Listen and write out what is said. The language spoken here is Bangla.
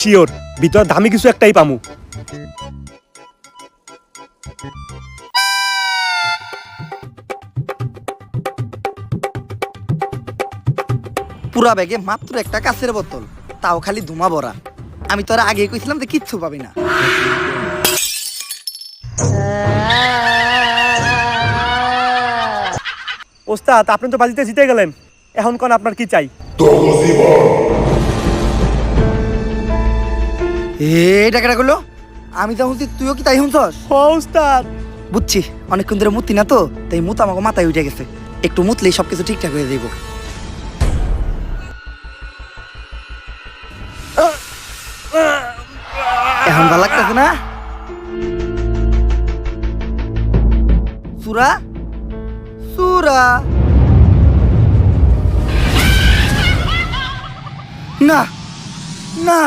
শিওর ভিতর দামি কিছু একটাই পামু। পুরা ব্যাগে মাত্র একটা কাঁচের বোতল, তাও খালি ধুমা ভরা। আমি তোরা আগে কইছিলাম যে কিচ্ছু পাবি না। ওস্তাদ আপনি তো বাজিতে জিতে গেলেন, এখন কোন আপনার কি চাই? এটা কেটা করলো? আমি তো শুনছি তুইও কি তাই শুনছস? ওস্তাদ বুঝছি, অনেকক্ষণ ধরে মুতি না তো, তাই মুত আমাকে মাথায় উঠে গেছে। একটু মুতলেই সবকিছু ঠিকঠাক হয়ে যাইব। এখন ভালো লাগতেছে না? সুরা সুরা না না